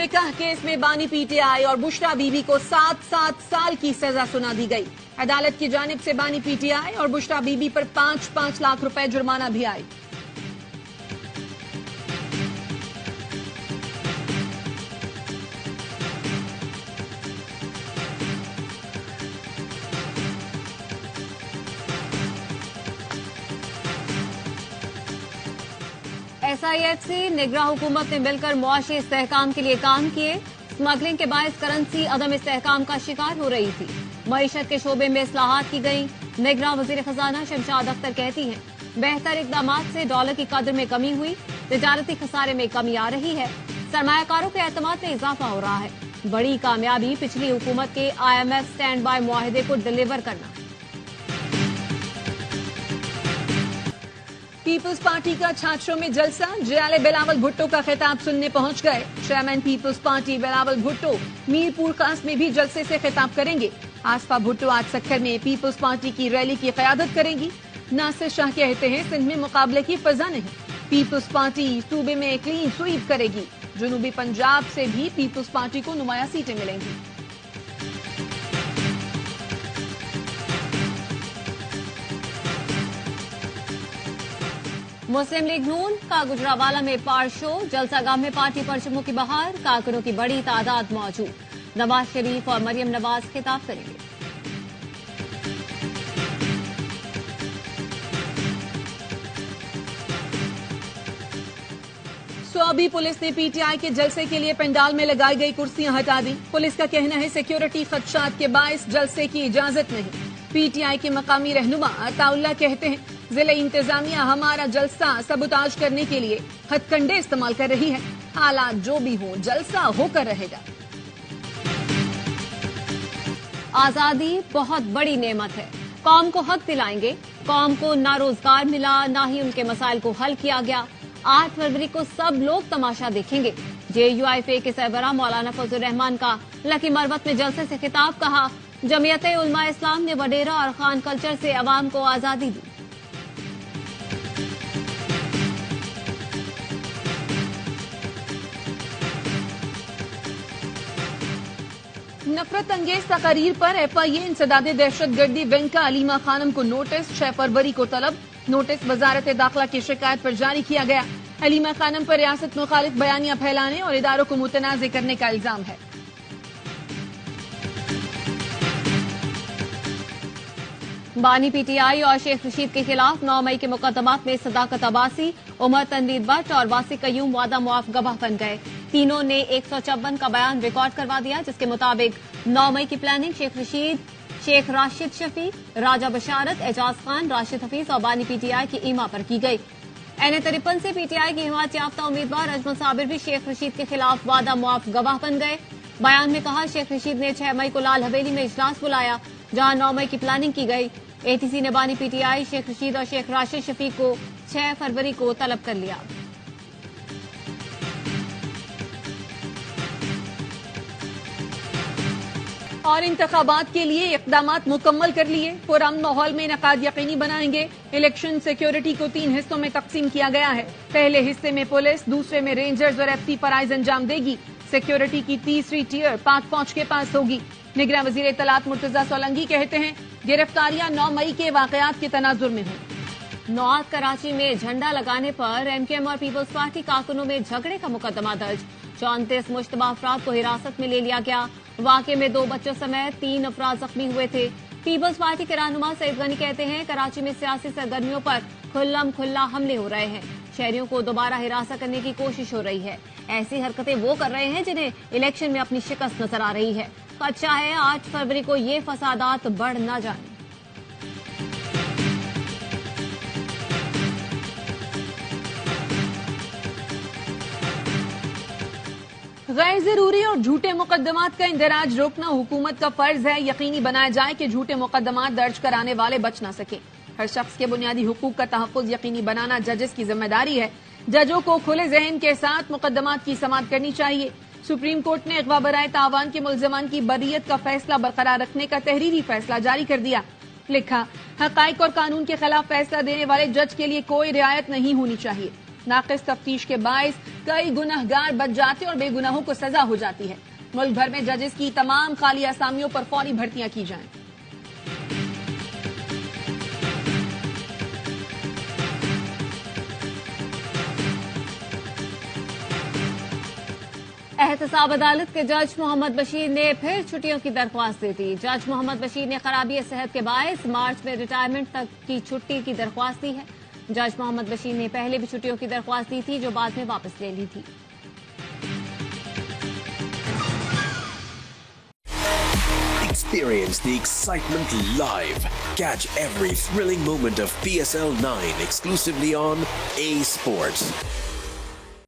निकाह केस में बानी पीटीआई और बुशरा बीबी को 7-7 साल की सजा सुना दी गई। अदालत की जानिब से बानी पीटीआई और बुशरा बीबी पर 5-5 लाख रुपए जुर्माना भी आई। SIFC निगरां हुकूमत ने मिलकर मुआशी इस्तेहकाम के लिए काम किए। स्मगलिंग के बायस करेंसी अदम इस्तेहकाम का शिकार हो रही थी। मईशत के शोबे में इस्लाहात की गई। निगरां वजीर खजाना शमशाद अख्तर कहती हैं, बेहतर इकदाम से डॉलर की कदर में कमी हुई, तिजारती खसारे में कमी आ रही है, सरमायाकारों के एतमाद में इजाफा हो रहा है। बड़ी कामयाबी पिछली हुकूमत के IMF स्टैंड बाय मुआहदे को डिलीवर करना। पीपल्स पार्टी का छात्रों में जलसा। जियाले बिलावल भुट्टो का खिताब सुनने पहुंच गए। Chairman peoples party Bilawal Bhutto Mirpur Khas में भी जलसे से खिताब करेंगे। आसफा भुट्टो आज सक्खर में पीपल्स पार्टी की रैली की क़यादत करेंगी। नासिर शाह कहते हैं, सिंध में मुकाबले की फजा नहीं, पीपल्स पार्टी सूबे में क्लीन स्वीप करेगी। जनूबी पंजाब से भी पीपल्स पार्टी को नुमाया सीटें मिलेंगी। मुस्लिम लीग नून का गुजरावाला में पार शो। जलसागाह में पार्टी परचमों की बहार, कारकुनों की बड़ी तादाद मौजूद। नवाज शरीफ और मरियम नवाज खिताब करेंगे। स्वाबी पुलिस ने पीटीआई के जलसे के लिए पंडाल में लगाई गई कुर्सियां हटा दी। पुलिस का कहना है, सिक्योरिटी खदशात के बायस जलसे की इजाजत नहीं। पीटीआई के मकामी रहनुमा अताउल्ला कहते हैं, जिला इंतजामिया हमारा जलसा सबुताज करने के लिए हथकंडे इस्तेमाल कर रही है। हालात जो भी हो, जलसा होकर रहेगा। आजादी बहुत बड़ी नेमत है। कौम को हक दिलाएंगे। कौम को ना रोजगार मिला, ना ही उनके मसाइल को हल किया गया। 8 फरवरी को सब लोग तमाशा देखेंगे। JUIFA के सरबराह मौलाना फजल रहमान का लकी मरवत में जलसे से खिताब। कहा, जमीयत उलमा इस्लाम ने वडेरा और खान कल्चर से अवाम को आजादी दी। नफरत अंगेज तकरीर पर FIA इंसदादे दहशतगर्दी विंग का अलीमा खानम को नोटिस। 6 फरवरी को तलब। नोटिस वजारत दाखिला की शिकायत पर जारी किया गया। अलीमा खानम पर रियासत मुखालिफ बयानियां फैलाने और इदारों को मुतनाज़ करने का इल्जाम है। बानी पीटीआई और शेख रशीद के खिलाफ 9 मई के मुकदमात में सदाकत अब्बासी, उमर तनवीर भट्ट और वासी कयूम वादा मुआफ गवाह बन गए। तीनों ने 154 का बयान रिकॉर्ड करवा दिया, जिसके मुताबिक 9 मई की प्लानिंग शेख रशीद, शेख राशिद शफीक, राजा बशारत, एजाज खान, राशिद हफीज और बानी पीटीआई की ईमा पर की गई। NA-53 से पीटीआई की हिमायत याफ्ता उम्मीदवार अजमल साबिर भी शेख रशीद के खिलाफ वादा मुआफ गवाह बन गए। बयान में कहा, शेख रशीद ने 6 मई को लाल हवेली में इजलास बुलाया, जहां 9 मई की प्लानिंग की गई। ATC ने बानी पीटीआई, शेख रशीद और शेख राशिद शफीक को 6 फरवरी को तलब कर लिया। और इंतखाबात के लिए इक़दामात मुकम्मल कर लिए। पुरअमन माहौल में इनेकाद यकीनी बनाएंगे। इलेक्शन सिक्योरिटी को 3 हिस्सों में तकसीम किया गया है। पहले हिस्से में पुलिस, दूसरे में रेंजर्स और FT फराइज अंजाम देगी। सिक्योरिटी की तीसरी टियर पाक फौज के पास होगी। निगरां वजीर इत्तलात मुर्तजा सोलंकी कहते हैं, गिरफ्तारियां 9 मई के वाकयात के तनाजुर में हुई। नॉर्थ कराची में झंडा लगाने पर MKM और पीपल्स पार्टी कारकुनों में झगड़े का मुकदमा दर्ज। 34 मुश्तबा अफराद को हिरासत में ले लिया गया। वाकये में 2 बच्चों समेत 3 अफराद जख्मी हुए थे। पीपल्स पार्टी के रहनुमा सईद गनी कहते हैं, कराची में सियासी सरगर्मियों पर खुल्लम खुल्ला हमले हो रहे हैं। शहरियों को दोबारा हिरासत करने की कोशिश हो रही है। ऐसी हरकतें वो कर रहे हैं जिन्हें इलेक्शन में अपनी शिकस्त नजर आ रही है। खदशा है 8 फरवरी को ये फसादात बढ़ न जाए। गैर जरूरी और झूठे मुकदमात का इंदराज रोकना हुकूमत का फर्ज है। यकीनी बनाया जाए कि झूठे मुकदमात दर्ज कराने वाले बच न सके। हर शख्स के बुनियादी हुकूक का तहफ़्फ़ुज़ यकीनी बनाना जजेस की जिम्मेदारी है। जजों को खुले जहन के साथ मुकदमात की समाअत करनी चाहिए। सुप्रीम कोर्ट ने अगवा बराए तावान के मुल्ज़िमान की बर्रियत का फैसला बरकरार रखने का तहरीरी फैसला जारी कर दिया। लिखा, हक़ाइक़ और कानून के खिलाफ फैसला देने वाले जज के लिए कोई रियायत नहीं होनी चाहिए। नाक़िस तफ्तीश के बायस कई गुनहगार बच जाते और बेगुनाहों को सजा हो जाती है। मुल्क भर में जजेस की तमाम खाली असामियों पर फौरी भर्तियां की जाएं। एहतसाब अदालत के जज मोहम्मद बशीर ने फिर छुट्टियों की दरख्वास्त दी थी। जज मोहम्मद बशीर ने खराबी सेहत के बायस मार्च में रिटायरमेंट तक की छुट्टी की दरख्वास्त दी है। जज मोहम्मद बशीर ने पहले भी छुट्टियों की दरख्वास्त दी थी, जो बाद में वापस ले ली थी। Experience the excitement live. Catch every thrilling moment of PSL 9 exclusively on A Sports.